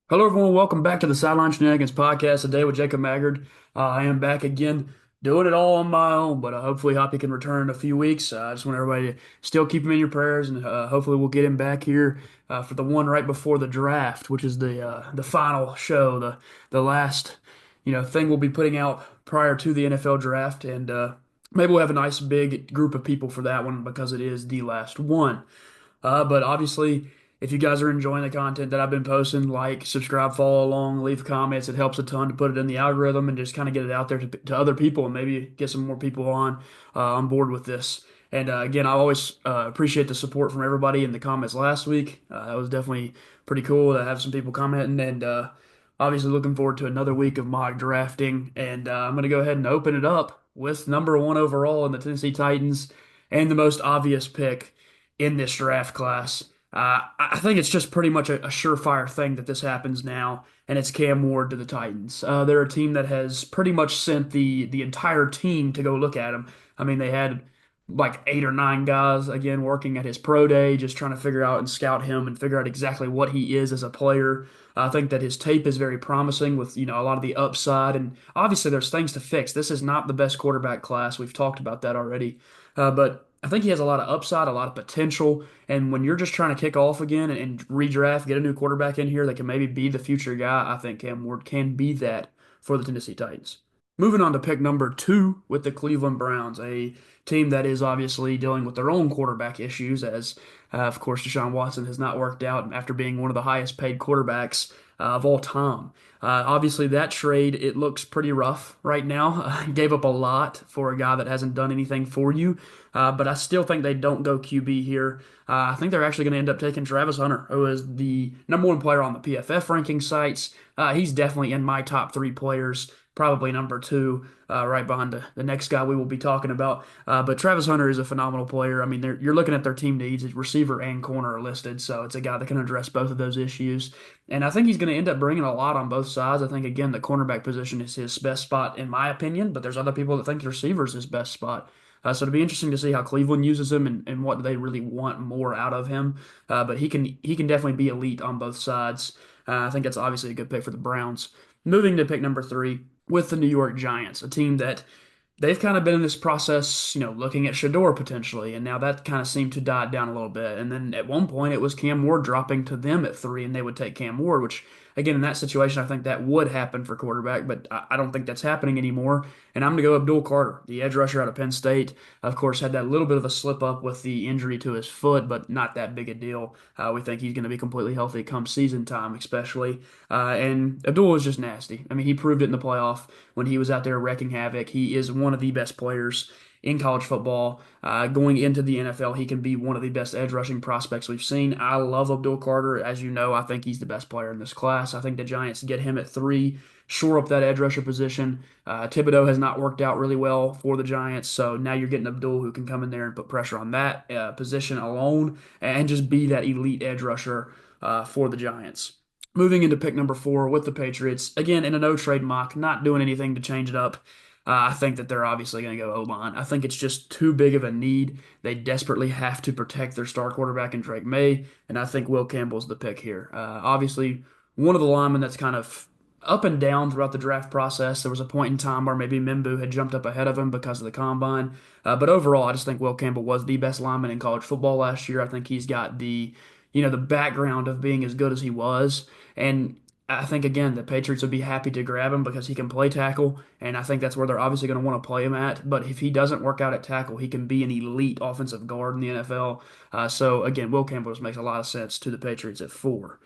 Hello, everyone. Welcome back to the Sideline Shenanigans podcast today with Jacob Maggard. I am back again, doing it all on my own, but hopefully Hoppy can return in a few weeks. I just want everybody to still keep him in your prayers, and hopefully we'll get him back here for the one right before the draft, which is the final show, the last thing we'll be putting out prior to the NFL draft, and maybe we'll have a nice big group of people for that one because it is the last one. But obviously, if you guys are enjoying the content that I've been posting, like, subscribe, follow along, leave comments. It helps a ton to put it in the algorithm and just kind of get it out there to other people and maybe get some more people on board with this. And again, I always appreciate the support from everybody in the comments last week. That was definitely pretty cool to have some people commenting. And obviously, looking forward to another week of mock drafting. And I'm going to go ahead and open it up with number one overall in the Tennessee Titans and the most obvious pick in this draft class. I think it's just pretty much a surefire thing that this happens now, and it's Cam Ward to the Titans. They're a team that has pretty much sent the entire team to go look at him. I mean, they had like 8 or 9 guys again working at his pro day, just trying to figure out and scout him and figure out exactly what he is as a player. I think that his tape is very promising with a lot of the upside, and obviously there's things to fix. This is not the best quarterback class. We've talked about that already, but I think he has a lot of upside, a lot of potential. And when you're just trying to kick off again and redraft, get a new quarterback in here that can maybe be the future guy, I think Cam Ward can be that for the Tennessee Titans. Moving on to pick number two with the Cleveland Browns, a team that is obviously dealing with their own quarterback issues, as of course Deshaun Watson has not worked out after being one of the highest paid quarterbacks of all time. Obviously, that trade, it looks pretty rough right now. Gave up a lot for a guy that hasn't done anything for you. But I still think they don't go QB here. I think they're actually going to end up taking Travis Hunter, who is the number one player on the PFF ranking sites. He's definitely in my top three players, probably number two, right behind the next guy we will be talking about. But Travis Hunter is a phenomenal player. I mean, you're looking at their team needs. Receiver and corner are listed, so it's a guy that can address both of those issues. And I think he's going to end up bringing a lot on both sides. I think, again, the cornerback position is his best spot, in my opinion, but there's other people that think the receiver is his best spot. So it'll be interesting to see how Cleveland uses him and what they really want more out of him. But he can definitely be elite on both sides. I think that's obviously a good pick for the Browns. Moving to pick number three with the New York Giants, a team that they've kind of been in this process, looking at Shador potentially, and now that kind of seemed to die down a little bit. And then at one point, it was Cam Ward dropping to them at three, and they would take Cam Ward, which, again, in that situation, I think that would happen for quarterback, but I don't think that's happening anymore. And I'm going to go Abdul Carter, the edge rusher out of Penn State. Of course, had that little bit of a slip up with the injury to his foot, but not that big a deal. We think he's going to be completely healthy come season time, especially. And Abdul is just nasty. I mean, he proved it in the playoff when he was out there wrecking havoc. He is one of the best players in college football. Going into the NFL, he can be one of the best edge rushing prospects we've seen. I love Abdul Carter. As you know, I think he's the best player in this class. I think the Giants get him at three, shore up that edge rusher position. Thibodeau has not worked out really well for the Giants, so now you're getting Abdul who can come in there and put pressure on that position alone and just be that elite edge rusher for the Giants. Moving into pick number four with the Patriots, again in a no trade mock, not doing anything to change it up. I think that they're obviously going to go O-line. I think it's just too big of a need. They desperately have to protect their star quarterback in Drake May, and I think Will Campbell's the pick here. Obviously, one of the linemen that's kind of up and down throughout the draft process. There was a point in time where maybe Mimbu had jumped up ahead of him because of the combine. But overall, I just think Will Campbell was the best lineman in college football last year. I think he's got the background of being as good as he was. And I think, again, the Patriots would be happy to grab him because he can play tackle, and I think that's where they're obviously going to want to play him at. But if he doesn't work out at tackle, he can be an elite offensive guard in the NFL. So, again, Will Campbell just makes a lot of sense to the Patriots at four.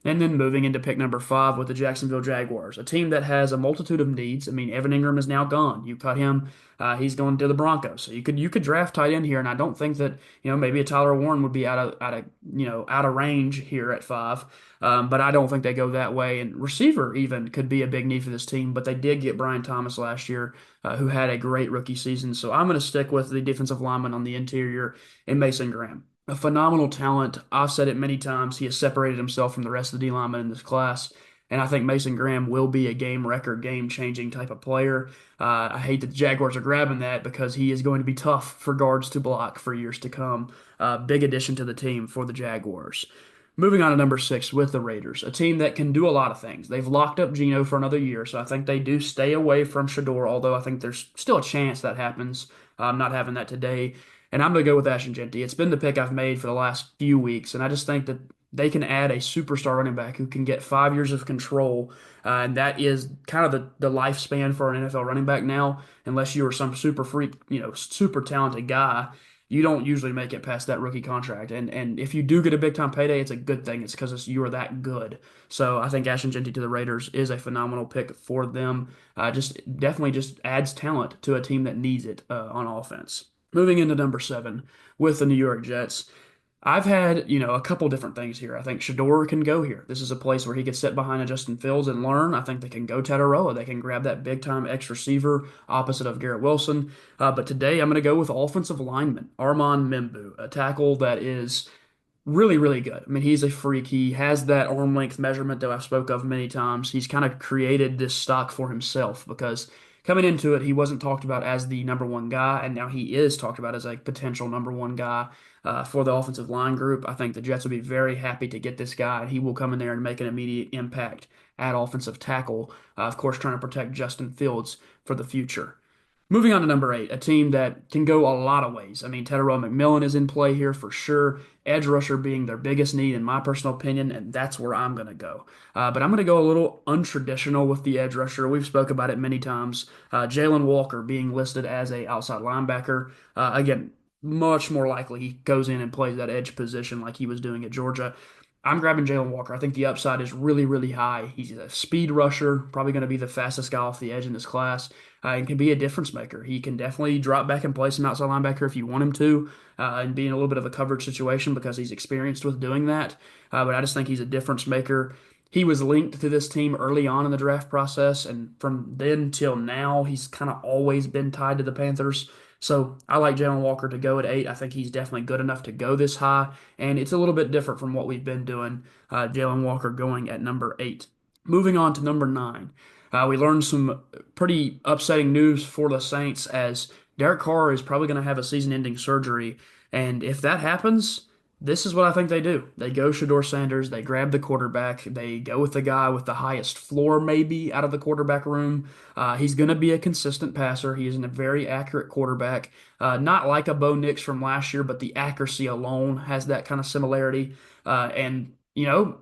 And then moving into pick number five with the Jacksonville Jaguars, a team that has a multitude of needs. I mean, Evan Ingram is now gone. You cut him, he's going to the Broncos. So you could draft tight end here, and I don't think that maybe a Tyler Warren would be out of range here at five. But I don't think they go that way. And receiver even could be a big need for this team. But they did get Brian Thomas last year, who had a great rookie season. So I'm going to stick with the defensive lineman on the interior and Mason Graham, a phenomenal talent. I've said it many times. He has separated himself from the rest of the D linemen in this class. And I think Mason Graham will be a game record, game changing type of player. I hate that the Jaguars are grabbing that because he is going to be tough for guards to block for years to come. Big addition to the team for the Jaguars. Moving on to number six with the Raiders, a team that can do a lot of things. They've locked up Geno for another year, so I think they do stay away from Shador, although I think there's still a chance that happens. I'm not having that today. And I'm going to go with Ashton Jeanty. It's been the pick I've made for the last few weeks, and I just think that they can add a superstar running back who can get 5 years of control. And that is kind of the lifespan for an NFL running back now, unless you are some super freak, super talented guy you don't usually make it past that rookie contract. And if you do get a big time payday, it's a good thing. It's because you are that good. So I think Ashton Jeanty to the Raiders is a phenomenal pick for them. Just definitely just adds talent to a team that needs it on offense. Moving into number seven with the New York Jets. I've had, a couple different things here. I think Shador can go here. This is a place where he could sit behind a Justin Fields and learn. I think they can go Tataroa. They can grab that big time X receiver opposite of Garrett Wilson. But today I'm going to go with offensive lineman, Armand Membu, a tackle that is really, really good. I mean, he's a freak. He has that arm length measurement that I've spoke of many times. He's kind of created this stock for himself because coming into it, he wasn't talked about as the number one guy, and now he is talked about as a potential number one guy for the offensive line group. I think the Jets will be very happy to get this guy, and he will come in there and make an immediate impact at offensive tackle. Of course, trying to protect Justin Fields for the future. Moving on to number eight, a team that can go a lot of ways. I mean, Tetairoa McMillan is in play here for sure. Edge rusher being their biggest need, in my personal opinion, and that's where I'm going to go. But I'm going to go a little untraditional with the edge rusher. We've spoke about it many times. Jalen Walker being listed as a outside linebacker. Again, much more likely he goes in and plays that edge position like he was doing at Georgia. I'm grabbing Jalen Walker. I think the upside is really, really high. He's a speed rusher, probably going to be the fastest guy off the edge in this class, and can be a difference maker. He can definitely drop back and play some outside linebacker if you want him to, and be in a little bit of a coverage situation because he's experienced with doing that. But I just think he's a difference maker. He was linked to this team early on in the draft process, and from then till now, he's kind of always been tied to the Panthers. So I like Jalen Walker to go at eight. I think he's definitely good enough to go this high, and it's a little bit different from what we've been doing. Jalen Walker going at number eight. Moving on to number nine, we learned some pretty upsetting news for the Saints as Derek Carr is probably going to have a season-ending surgery, and if that happens, this is what I think they do. They go Shador Sanders, they grab the quarterback, they go with the guy with the highest floor maybe out of the quarterback room. He's going to be a consistent passer. He is a very accurate quarterback. Not like a Bo Nix from last year, but the accuracy alone has that kind of similarity. And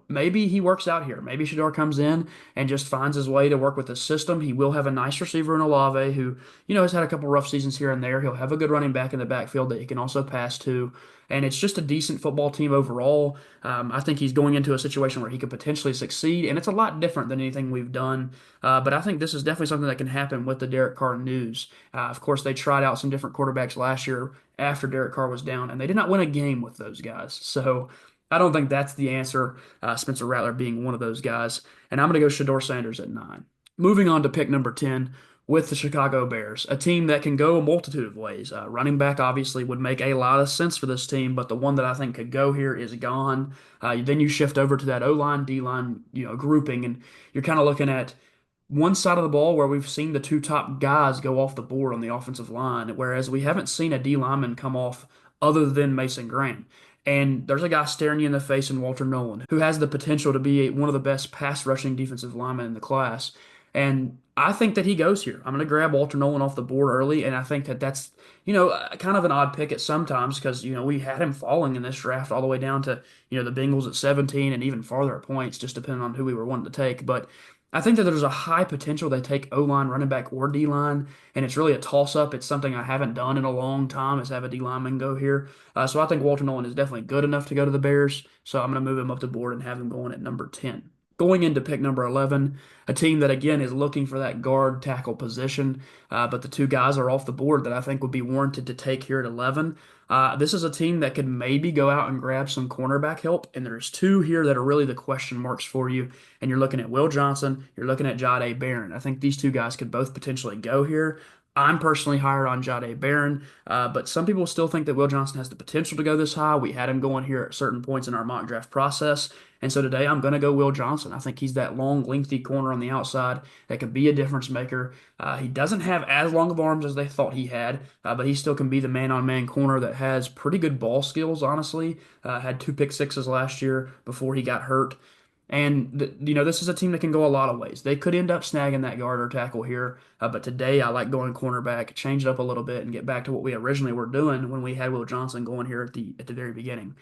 maybe he works out here. Maybe Shador comes in and just finds his way to work with the system. He will have a nice receiver in Olave who, has had a couple rough seasons here and there. He'll have a good running back in the backfield that he can also pass to. And it's just a decent football team overall. I think he's going into a situation where he could potentially succeed, and it's a lot different than anything we've done. But I think this is definitely something that can happen with the Derek Carr news. Of course, they tried out some different quarterbacks last year after Derek Carr was down, and they did not win a game with those guys. So I don't think that's the answer. Spencer Rattler being one of those guys. And I'm going to go Shador Sanders at nine. Moving on to pick number 10 with the Chicago Bears, a team that can go a multitude of ways. Running back obviously would make a lot of sense for this team, but the one that I think could go here is gone. Then you shift over to that O-line, D-line, grouping, and you're kind of looking at one side of the ball where we've seen the two top guys go off the board on the offensive line, whereas we haven't seen a D lineman come off other than Mason Graham. And there's a guy staring you in the face in Walter Nolan, who has the potential to be one of the best pass rushing defensive linemen in the class. And I think that he goes here. I'm going to grab Walter Nolan off the board early, and I think that that's, kind of an odd pick at sometimes because, we had him falling in this draft all the way down to, the Bengals at 17 and even farther at points, just depending on who we were wanting to take. But I think that there's a high potential they take O-line, running back, or D-line, and it's really a toss-up. It's something I haven't done in a long time is have a D-lineman go here. So I think Walter Nolan is definitely good enough to go to the Bears, so I'm going to move him up the board and have him going at number 10. Going into pick number 11, a team that, again, is looking for that guard tackle position, but the two guys are off the board that I think would be warranted to take here at 11. This is a team that could maybe go out and grab some cornerback help, and there's two here that are really the question marks for you, and you're looking at Will Johnson, you're looking at Jahdae Barron. I think these two guys could both potentially go here. I'm personally higher on Jahdae Barron, but some people still think that Will Johnson has the potential to go this high. We had him going here at certain points in our mock draft process. And so today I'm going to go Will Johnson. I think he's that long, lengthy corner on the outside that can be a difference maker. He doesn't have as long of arms as they thought he had, but he still can be the man-on-man corner that has pretty good ball skills, honestly. Had two pick sixes last year before he got hurt. And this is a team that can go a lot of ways. They could end up snagging that guard or tackle here, but today I like going cornerback, change it up a little bit, and get back to what we originally were doing when we had Will Johnson going here at the very beginning.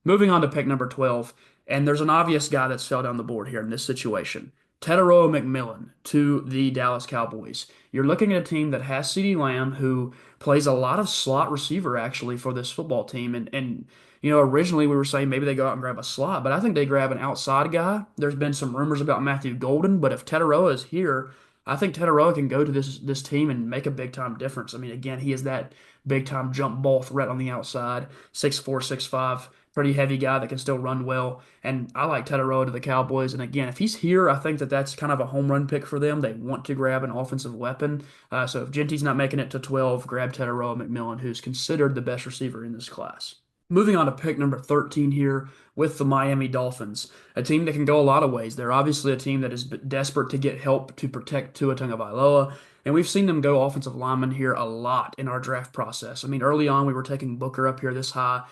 Moving on to pick number 12, and there's an obvious guy that's fell down the board here in this situation. Tetairoa McMillan to the Dallas Cowboys. You're looking at a team that has CeeDee Lamb, who plays a lot of slot receiver actually for this football team. And originally we were saying maybe they go out and grab a slot, but I think they grab an outside guy. There's been some rumors about Matthew Golden, but if Tetairoa is here, I think Tetairoa can go to this team and make a big time difference. I mean, again, he is that big time jump ball threat on the outside, 6'4", 6'5", pretty heavy guy that can still run well. And I like Tetairoa to the Cowboys. And again, if he's here, I think that that's kind of a home run pick for them. They want to grab an offensive weapon. So if Genty's not making it to 12, grab Tetairoa McMillan, who's considered the best receiver in this class. Moving on to pick number 13 here with the Miami Dolphins, a team that can go a lot of ways. They're obviously a team that is desperate to get help to protect Tua Tagovailoa, and we've seen them go offensive lineman here a lot in our draft process. I mean, early on we were taking Booker up here this high,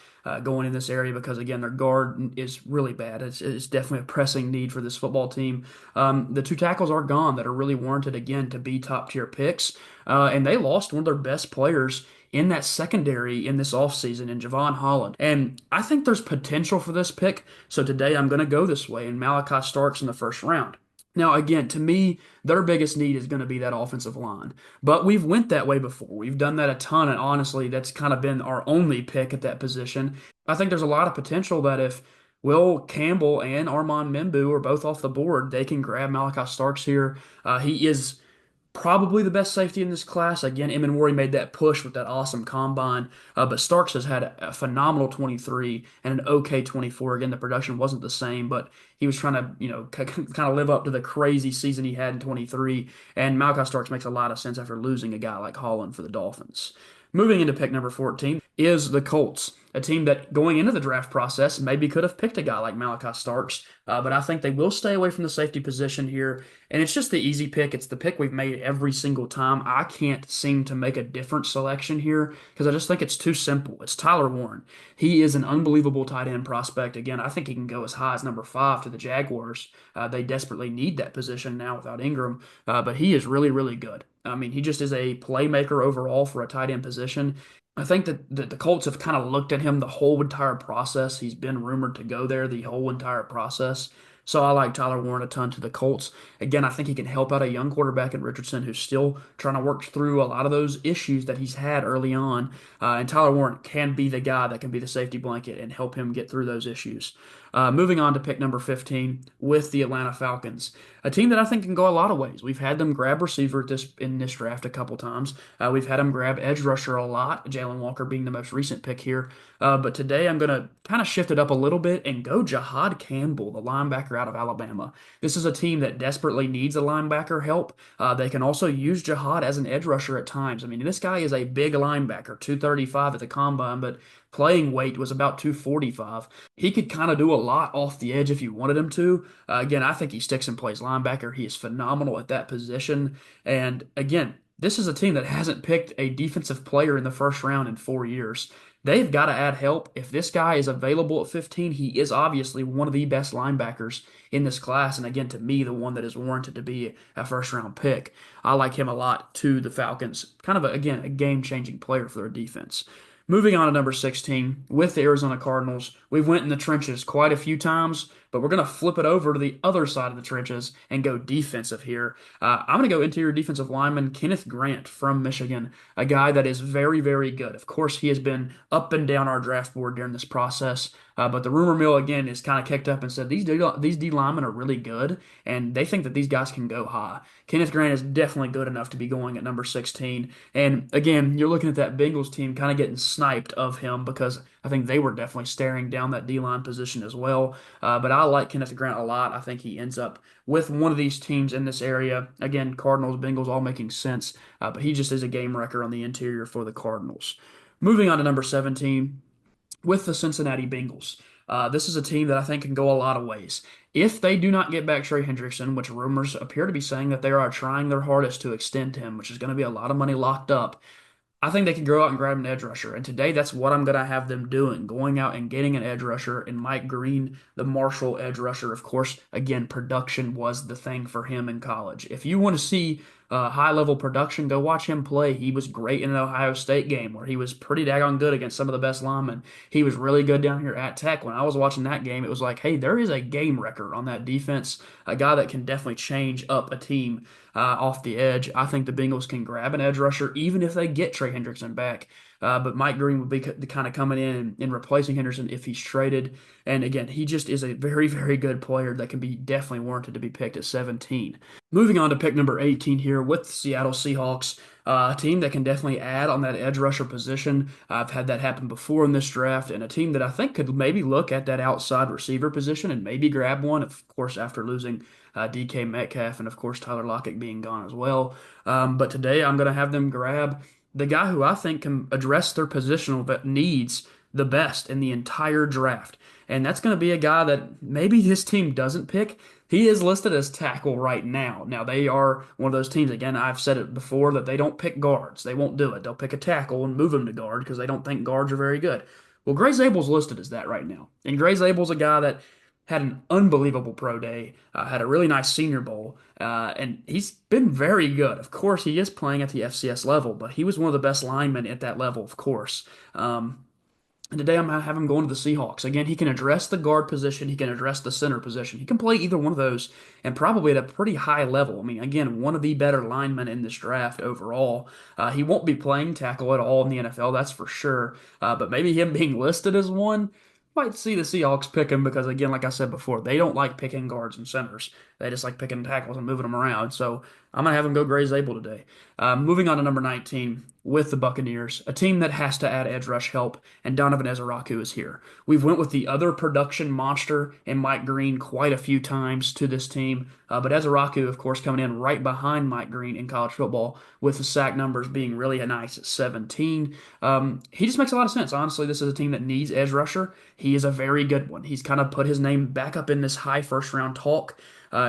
going in this area because again their guard is really bad. It's definitely a pressing need for this football team. The two tackles are gone that are really warranted again to be top tier picks, and they lost one of their best players in that secondary in this offseason in Javon Holland. And I think there's potential for this pick. So today I'm going to go this way, and Malachi Starks in the first round. Now, again, to me, their biggest need is going to be that offensive line. But we've went that way before. We've done that a ton, and honestly, that's kind of been our only pick at that position. I think there's a lot of potential that if Will Campbell and Armand Membu are both off the board, they can grab Malachi Starks here. He is probably the best safety in this class. Again, Emmanwori made that push with that awesome combine, but Starks has had a phenomenal 23 and an okay 24. Again, the production wasn't the same, but he was trying to, kind of live up to the crazy season he had in 23. And Malachi Starks makes a lot of sense after losing a guy like Holland for the Dolphins. Moving into pick number 14 is the Colts, a team that going into the draft process maybe could have picked a guy like Malachi Starks, but I think they will stay away from the safety position here. And it's just the easy pick. It's the pick we've made every single time. I can't seem to make a different selection here because I just think it's too simple. It's Tyler Warren. He is an unbelievable tight end prospect. Again, I think he can go as high as number 5 to the Jaguars. They desperately need that position now without Ingram, but he is really, really good. I mean, he just is a playmaker overall for a tight end position. I think that the Colts have kind of looked at him the whole entire process. He's been rumored to go there the whole entire process. So I like Tyler Warren a ton to the Colts. Again, I think he can help out a young quarterback in Richardson who's still trying to work through a lot of those issues that he's had early on. And Tyler Warren can be the guy that can be the safety blanket and help him get through those issues. Moving on to pick number 15 with the Atlanta Falcons, a team that I think can go a lot of ways. We've had them grab receiver in this draft a couple times. We've had them grab edge rusher a lot, Jalen Walker being the most recent pick here. But today I'm going to kind of shift it up a little bit and go Jahad Campbell, the linebacker out of Alabama. This is a team that desperately needs a linebacker help. They can also use Jahad as an edge rusher at times. I mean, this guy is a big linebacker, 235 at the combine, but playing weight was about 245. He could kind of do a lot off the edge if you wanted him to. Again, I think he sticks and plays linebacker. He is phenomenal at that position. And again, this is a team that hasn't picked a defensive player in the first round in 4 years. They've got to add help. If this guy is available at 15, he is obviously one of the best linebackers in this class. And again, to me, the one that is warranted to be a first round pick. I like him a lot to the Falcons. Kind of, again, a game changing player for their defense. Moving on to number 16 with the Arizona Cardinals. We've went in the trenches quite a few times, but we're going to flip it over to the other side of the trenches and go defensive here. I'm going to go interior defensive lineman Kenneth Grant from Michigan, a guy that is very, very good. Of course, he has been up and down our draft board during this process. But the rumor mill again is kind of kicked up and said these D linemen are really good, and they think that these guys can go high. Kenneth Grant is definitely good enough to be going at number 16. And again, you're looking at that Bengals team kind of getting sniped of him because I think they were definitely staring down that D line position as well. But I like Kenneth Grant a lot. I think he ends up with one of these teams in this area. Again, Cardinals, Bengals, all making sense. But he just is a game wrecker on the interior for the Cardinals. Moving on to number 17 with the Cincinnati Bengals. This is a team that I think can go a lot of ways. If they do not get back Trey Hendrickson, which rumors appear to be saying that they are trying their hardest to extend him, which is going to be a lot of money locked up, I think they can go out and grab an edge rusher. And today, that's what I'm going to have them doing, going out and getting an edge rusher. And Mike Green, the Marshall edge rusher, of course, again, production was the thing for him in college. If you want to see high level production, go watch him play. He was great in an Ohio State game where he was pretty daggone good against some of the best linemen. He was really good down here at Tech. When I was watching that game, it was like, hey, there is a game wrecker on that defense, a guy that can definitely change up a team off the edge. I think the Bengals can grab an edge rusher even if they get Trey Hendrickson back. But Mike Green would be the kind of coming in and replacing Henderson if he's traded. And again, he just is a very, very good player that can be definitely warranted to be picked at 17. Moving on to pick number 18 here with the Seattle Seahawks. A team that can definitely add on that edge rusher position. I've had that happen before in this draft, and a team that I think could maybe look at that outside receiver position and maybe grab one, of course, after losing DK Metcalf and, of course, Tyler Lockett being gone as well. But today I'm going to have them grab the guy who I think can address their positional needs the best in the entire draft. And that's going to be a guy that maybe his team doesn't pick. He is listed as tackle right now. Now, they are one of those teams, again, I've said it before, that they don't pick guards. They won't do it. They'll pick a tackle and move him to guard because they don't think guards are very good. Well, Gray Zable's listed as that right now. And Gray Zable's a guy that had an unbelievable pro day, had a really nice Senior Bowl, and he's been very good. Of course, he is playing at the FCS level, but he was one of the best linemen at that level, of course. And today I'm going to have him going to the Seahawks. Again, he can address the guard position. He can address the center position. He can play either one of those and probably at a pretty high level. I mean, again, one of the better linemen in this draft overall. He won't be playing tackle at all in the NFL, that's for sure. But maybe him being listed as one, might see the Seahawks pick him because, again, like I said before, they don't like picking guards and centers. They just like picking tackles and moving them around. So I'm going to have him go Gray Zabel today. Moving on to number 19 with the Buccaneers, a team that has to add edge rush help, and Donovan Ezeraku is here. We've went with the other production monster in Mike Green quite a few times to this team, but Ezeraku, of course, coming in right behind Mike Green in college football with the sack numbers being really nice at 17. He just makes a lot of sense. Honestly, this is a team that needs edge rusher. He is a very good one. He's kind of put his name back up in this high first round talk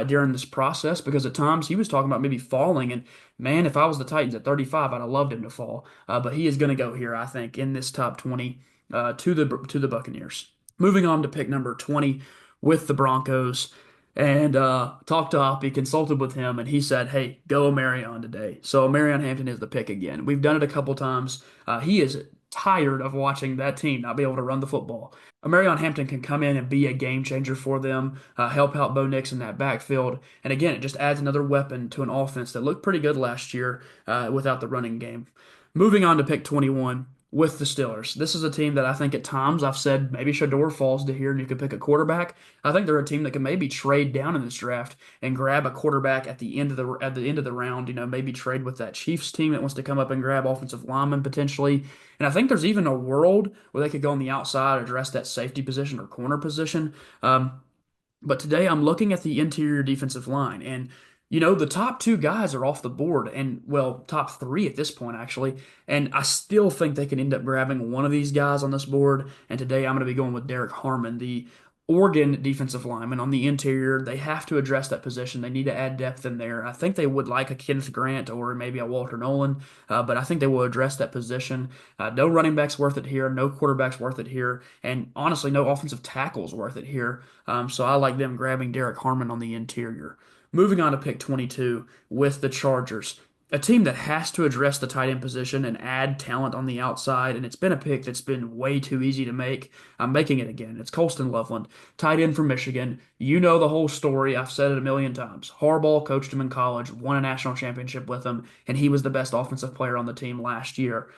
during this process because at times he was talking about maybe falling. And man, if I was the Titans at 35, I'd have loved him to fall. But he is going to go here, I think, in this top 20 to the Buccaneers. Moving on to pick number 20 with the Broncos. And talked to Hoppy, consulted with him, and he said, hey, go Marion today. So Marion Hampton is the pick again. We've done it a couple times. He is tired of watching that team not be able to run the football. Marion Hampton can come in and be a game changer for them, help out Bo Nix in that backfield. And again, it just adds another weapon to an offense that looked pretty good last year without the running game. Moving on to pick 21 with the Steelers. This is a team that I think at times I've said maybe Shador falls to here and you could pick a quarterback. I think they're a team that can maybe trade down in this draft and grab a quarterback at the end of the round. You know, maybe trade with that Chiefs team that wants to come up and grab offensive linemen potentially. And I think there's even a world where they could go on the outside, address that safety position or corner position. But today I'm looking at the interior defensive line, and the top two guys are off the board, and well, top three at this point, actually. And I still think they can end up grabbing one of these guys on this board. And today I'm going to be going with Derek Harmon, the Oregon defensive lineman on the interior. They have to address that position. They need to add depth in there. I think they would like a Kenneth Grant or maybe a Walter Nolan, but I think they will address that position. No running backs worth it here. No quarterbacks worth it here. And honestly, no offensive tackles worth it here. So I like them grabbing Derek Harmon on the interior. Moving on to pick 22 with the Chargers. A team that has to address the tight end position and add talent on the outside, and it's been a pick that's been way too easy to make. I'm making it again. It's Colston Loveland, tight end from Michigan. You know the whole story. I've said it a million times. Harbaugh coached him in college, won a national championship with him, and he was the best offensive player on the team last year.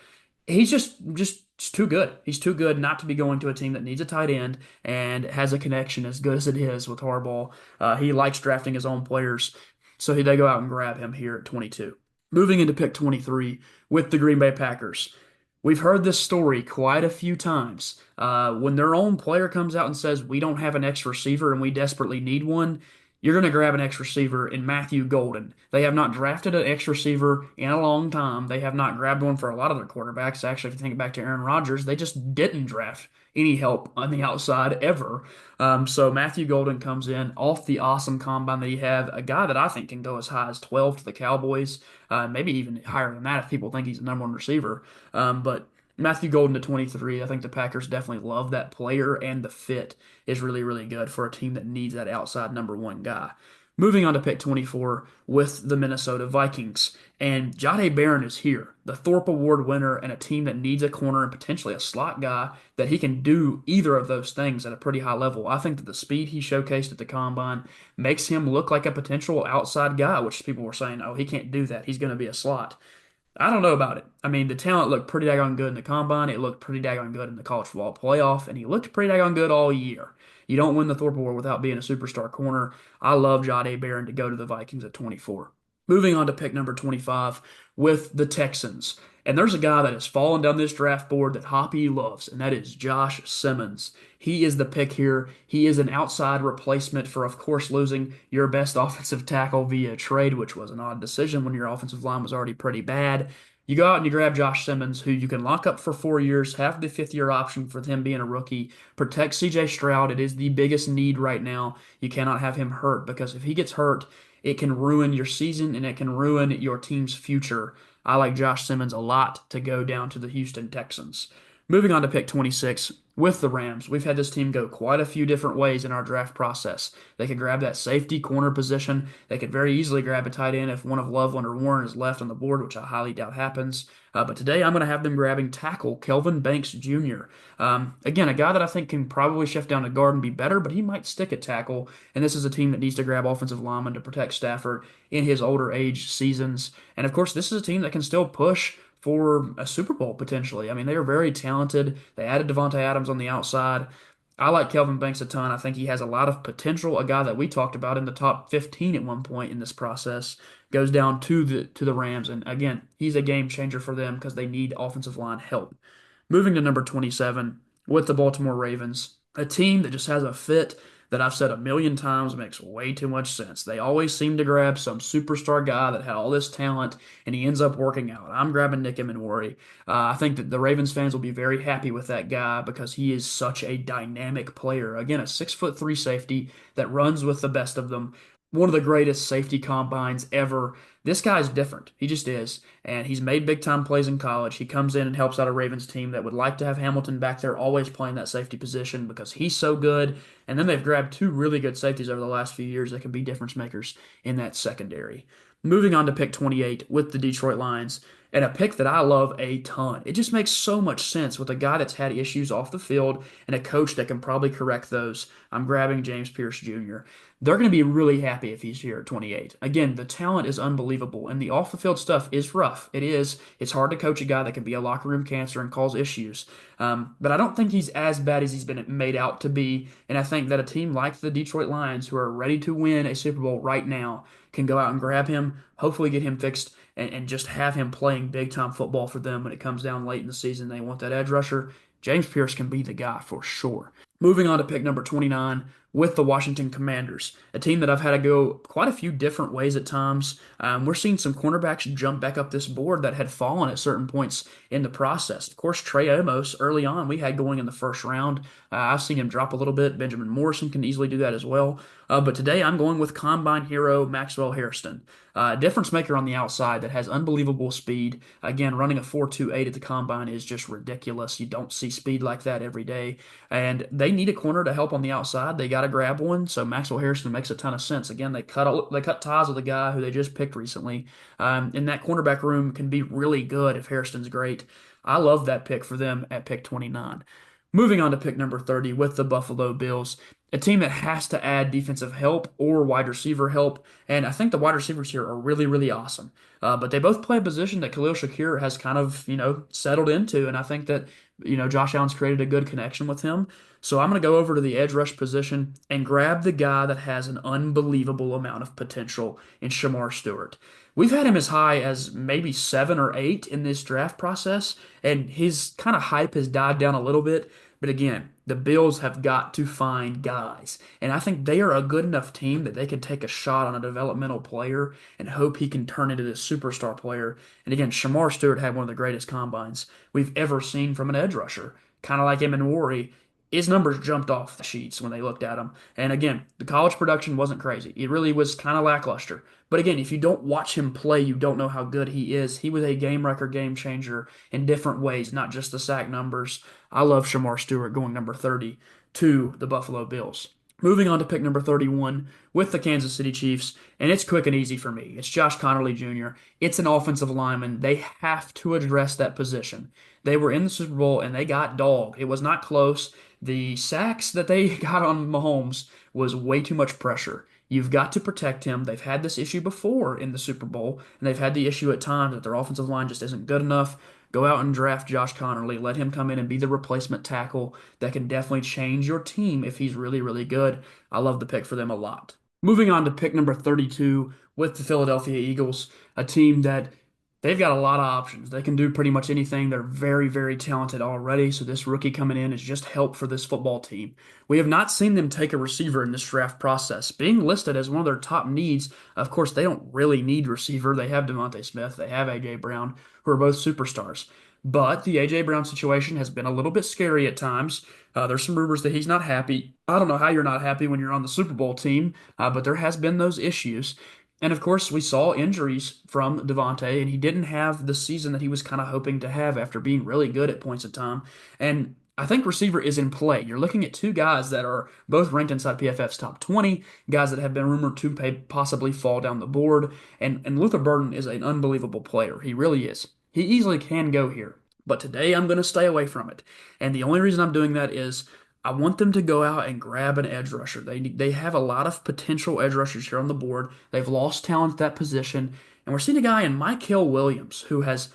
He's just He's too good. He's too good not to be going to a team that needs a tight end and has a connection as good as it is with Harbaugh. He likes drafting his own players, so they go out and grab him here at 22. Moving into pick 23 with the Green Bay Packers. We've heard this story quite a few times. When their own player comes out and says, "We don't have an X receiver and we desperately need one," you're going to grab an X receiver in Matthew Golden. They have not drafted an X receiver in a long time. They have not grabbed one for a lot of their quarterbacks. Actually, if you think back to Aaron Rodgers, they just didn't draft any help on the outside ever. So Matthew Golden comes in off the awesome combine that he had, a guy that I think can go as high as 12 to the Cowboys, maybe even higher than that if people think he's the number one receiver. But Matthew Golden to 23, I think the Packers definitely love that player, and the fit is really, really good for a team that needs that outside number one guy. Moving on to pick 24 with the Minnesota Vikings. And Jahdae Barron is here, the Thorpe Award winner, and a team that needs a corner and potentially a slot guy that he can do either of those things at a pretty high level. I think that the speed he showcased at the combine makes him look like a potential outside guy, which people were saying, oh, he can't do that. He's going to be a slot. I don't know about it. I mean, the talent looked pretty daggone good in the combine. It looked pretty daggone good in the college football playoff, and he looked pretty daggone good all year. You don't win the Thorpe Award without being a superstar corner. I love Jahdae Barron to go to the Vikings at 24. Moving on to pick number 25 with the Texans. And there's a guy that has fallen down this draft board that Hoppy loves, and that is Josh Simmons. He is the pick here. He is an outside replacement for, of course, losing your best offensive tackle via trade, which was an odd decision when your offensive line was already pretty bad. You go out and you grab Josh Simmons, who you can lock up for 4 years, have the fifth-year option for him being a rookie, protect C.J. Stroud. It is the biggest need right now. You cannot have him hurt because if he gets hurt, it can ruin your season and it can ruin your team's future. I like Josh Simmons a lot to go down to the Houston Texans. Moving on to pick 26 with the Rams. We've had this team go quite a few different ways in our draft process. They could grab that safety corner position. They could very easily grab a tight end if one of Loveland or Warren is left on the board, which I highly doubt happens. But today I'm going to have them grabbing tackle Kelvin Banks Jr. Again, a guy that I think can probably shift down to guard and be better, but he might stick at tackle. And this is a team that needs to grab offensive linemen to protect Stafford in his older age seasons. And of course, this is a team that can still push for a Super Bowl potentially. I mean, they are very talented. They added Devontae Adams on the outside. I like Kelvin Banks a ton. I think he has a lot of potential. A guy that we talked about in the top 15 at one point in this process goes down to the Rams, and again, he's a game changer for them because they need offensive line help. Moving to number 27 with the Baltimore Ravens, a team that just has a fit that I've said a million times makes way too much sense. They always seem to grab some superstar guy that had all this talent and he ends up working out. I'm grabbing Nick Emmanwori. I think that the Ravens fans will be very happy with that guy because he is such a dynamic player. Again, a 6'3" safety that runs with the best of them. One of the greatest safety combines ever. This guy's different. He just is. And he's made big time plays in college. He comes in and helps out a Ravens team that would like to have Hamilton back there always playing that safety position because he's so good. And then they've grabbed two really good safeties over the last few years that can be difference makers in that secondary. Moving on to pick 28 with the Detroit Lions, and a pick that I love a ton. It just makes so much sense with a guy that's had issues off the field and a coach that can probably correct those. I'm grabbing James Pierce Jr. They're going to be really happy if he's here at 28. Again, the talent is unbelievable, and the off the field stuff is rough. It is. It's hard to coach a guy that can be a locker room cancer and cause issues. But I don't think he's as bad as he's been made out to be. And I think that a team like the Detroit Lions, who are ready to win a Super Bowl right now, can go out and grab him, hopefully get him fixed, and just have him playing big time football for them when it comes down late in the season. They want that edge rusher. James Pierce can be the guy for sure. Moving on to pick number 29 with the Washington Commanders, a team that I've had to go quite a few different ways at times. We're seeing some cornerbacks jump back up this board that had fallen at certain points in the process. Of course, Trey Amos early on we had going in the first round. I've seen him drop a little bit. Benjamin Morrison can easily do that as well. But today I'm going with combine hero Maxwell Hairston, difference maker on the outside that has unbelievable speed. Again, running a 4.28 at the combine is just ridiculous. You don't see speed like that every day. And they need a corner to help on the outside. They got to grab one. So Maxwell Hairston makes a ton of sense. Again, they cut ties with a guy who they just picked recently. And that cornerback room can be really good if Hairston's great. I love that pick for them at pick 29. Moving on to pick number 30 with the Buffalo Bills, a team that has to add defensive help or wide receiver help. And I think the wide receivers here are really, really awesome. But they both play a position that Khalil Shakir has kind of, settled into. And I think that Josh Allen's created a good connection with him. So I'm going to go over to the edge rush position and grab the guy that has an unbelievable amount of potential in Shamar Stewart. We've had him as high as maybe 7 or 8 in this draft process, and his kind of hype has died down a little bit. But again, the Bills have got to find guys. And I think they are a good enough team that they can take a shot on a developmental player and hope he can turn into this superstar player. And again, Shamar Stewart had one of the greatest combines we've ever seen from an edge rusher. Kind of like Emmanwori, his numbers jumped off the sheets when they looked at him. And again, the college production wasn't crazy. It really was kind of lackluster. But again, if you don't watch him play, you don't know how good he is. He was a game record game changer in different ways, not just the sack numbers. I love Shamar Stewart going number 30 to the Buffalo Bills. Moving on to pick number 31 with the Kansas City Chiefs, and it's quick and easy for me. It's Josh Connerly Jr. It's an offensive lineman. They have to address that position. They were in the Super Bowl and they got dogged. It was not close. The sacks that they got on Mahomes was way too much pressure. You've got to protect him. They've had this issue before in the Super Bowl, and they've had the issue at times that their offensive line just isn't good enough. Go out and draft Josh Connerly. Let him come in and be the replacement tackle that can definitely change your team if he's really, really good. I love the pick for them a lot. Moving on to pick number 32 with the Philadelphia Eagles, a team that they've got a lot of options. They can do pretty much anything. They're very, very talented already. So this rookie coming in is just help for this football team. We have not seen them take a receiver in this draft process. Being listed as one of their top needs, of course, they don't really need receiver. They have DeVonta Smith, they have A.J. Brown, who are both superstars. But the A.J. Brown situation has been a little bit scary at times. There's some rumors that he's not happy. I don't know how you're not happy when you're on the Super Bowl team, but there has been those issues. And of course, we saw injuries from DeVonta, and he didn't have the season that he was kind of hoping to have after being really good at points of time. And I think receiver is in play. You're looking at two guys that are both ranked inside PFF's top 20, guys that have been rumored to possibly fall down the board. And Luther Burden is an unbelievable player. He really is. He easily can go here. But today I'm going to stay away from it. And the only reason I'm doing that is I want them to go out and grab an edge rusher. They have a lot of potential edge rushers here on the board. They've lost talent at that position. And we're seeing a guy in Mykel Williams who has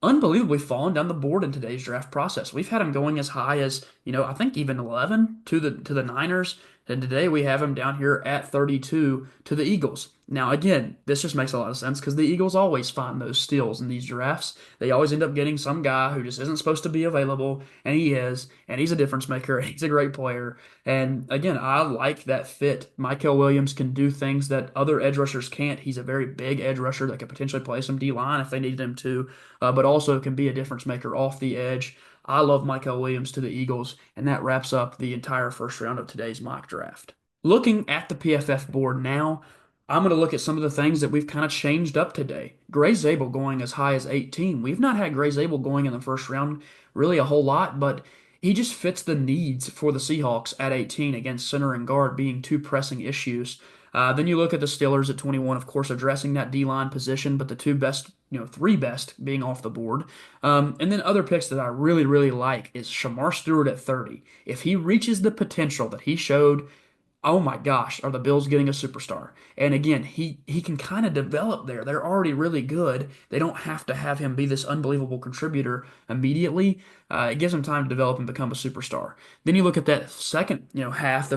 unbelievably fallen down the board in today's draft process. We've had him going as high as, I think even 11 to the Niners, and today we have him down here at 32 to the Eagles. Now, again, this just makes a lot of sense because the Eagles always find those steals in these drafts. They always end up getting some guy who just isn't supposed to be available, and he is, and he's a difference maker, and he's a great player. And again, I like that fit. Mykel Williams can do things that other edge rushers can't. He's a very big edge rusher that could potentially play some D-line if they needed him to, but also can be a difference maker off the edge. I love Mykel Williams to the Eagles, and that wraps up the entire first round of today's mock draft. Looking at the PFF board now, I'm going to look at some of the things that we've kind of changed up today. Gray Zabel going as high as 18. We've not had Gray Zabel going in the first round really a whole lot, but he just fits the needs for the Seahawks at 18 against center and guard being two pressing issues. Then you look at the Steelers at 21, of course, addressing that D-line position, but the two best, three best being off the board. And then other picks that I really, really like is Shamar Stewart at 30. If he reaches the potential that he showed, oh my gosh, are the Bills getting a superstar? And again, he can kind of develop there. They're already really good. They don't have to have him be this unbelievable contributor immediately. It gives him time to develop and become a superstar. Then you look at that second, half,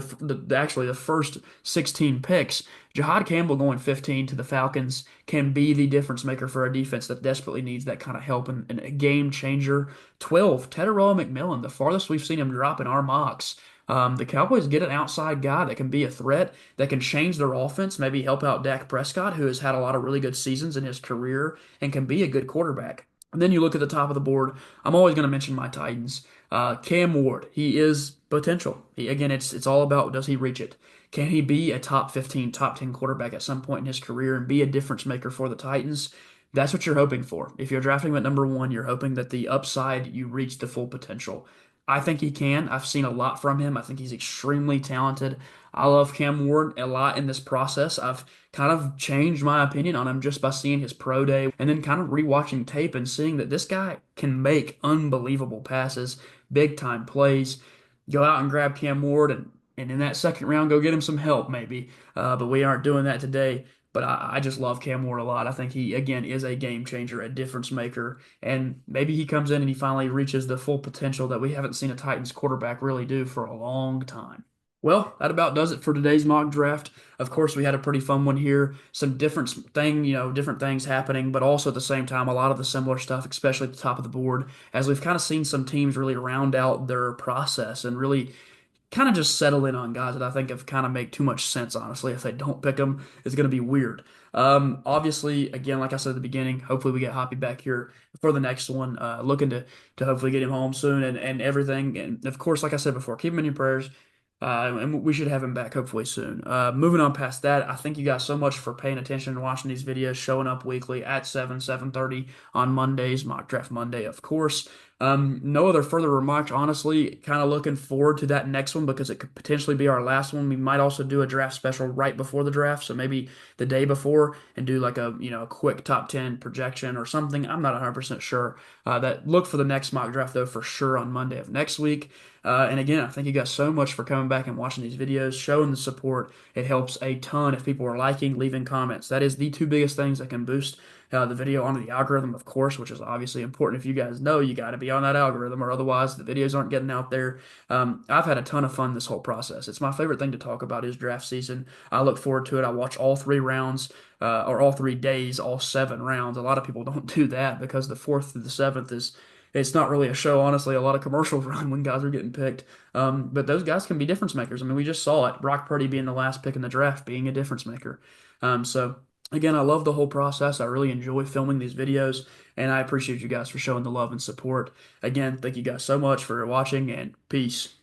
actually the first 16 picks. Jahad Campbell going 15 to the Falcons can be the difference maker for a defense that desperately needs that kind of help and a game changer. 12, Teteroa McMillan, the farthest we've seen him drop in our mocks. The Cowboys get an outside guy that can be a threat, that can change their offense, maybe help out Dak Prescott, who has had a lot of really good seasons in his career and can be a good quarterback. And then you look at the top of the board. I'm always going to mention my Titans. Cam Ward, he is potential. Again, it's all about does he reach it? Can he be a top 15, top 10 quarterback at some point in his career and be a difference maker for the Titans? That's what you're hoping for. If you're drafting him at number one, you're hoping that the upside you reach the full potential. I think he can. I've seen a lot from him. I think he's extremely talented. I love Cam Ward a lot in this process. I've kind of changed my opinion on him just by seeing his pro day and then kind of rewatching tape and seeing that this guy can make unbelievable passes, big time plays. Go out and grab Cam Ward and in that second round go get him some help maybe. But we aren't doing that today. but I just love Cam Ward a lot. I think he, again, is a game changer, a difference maker, and maybe he comes in and he finally reaches the full potential that we haven't seen a Titans quarterback really do for a long time. Well, that about does it for today's mock draft. Of course, we had a pretty fun one here. Some different things happening, but also at the same time, a lot of the similar stuff, especially at the top of the board, as we've kind of seen some teams really round out their process and really kind of just settle in on guys that I think have kind of make too much sense, honestly. If they don't pick them, it's going to be weird. Obviously, again, like I said at the beginning, hopefully we get Hoppy back here for the next one. Looking to hopefully get him home soon and everything. And of course, like I said before, keep him in your prayers. And we should have him back hopefully soon. Moving on past that, I thank you guys so much for paying attention and watching these videos, showing up weekly at 7:30 on Mondays, Mock Draft Monday, of course. No other further remarks, honestly. Kind of looking forward to that next one because it could potentially be our last one. We might also do a draft special right before the draft, so maybe the day before and do like a quick top 10 projection or something. I'm not 100% sure. That look for the next mock draft though for sure on Monday of next week. And again, I thank you guys so much for coming back and watching these videos, showing the support. It helps a ton if people are liking, leaving comments. That is the two biggest things that can boost the video onto the algorithm, of course, which is obviously important. If you guys know, you got to be on that algorithm, or otherwise the videos aren't getting out there. I've had a ton of fun this whole process. It's my favorite thing to talk about is draft season. I look forward to it. I watch all 3 rounds, or all 3 days, all 7 rounds. A lot of people don't do that because the fourth through the seventh is it's not really a show, honestly. A lot of commercials run when guys are getting picked. But those guys can be difference makers. I mean, we just saw it. Brock Purdy being the last pick in the draft, being a difference maker. So again, I love the whole process. I really enjoy filming these videos, and I appreciate you guys for showing the love and support. Again, thank you guys so much for watching, and peace.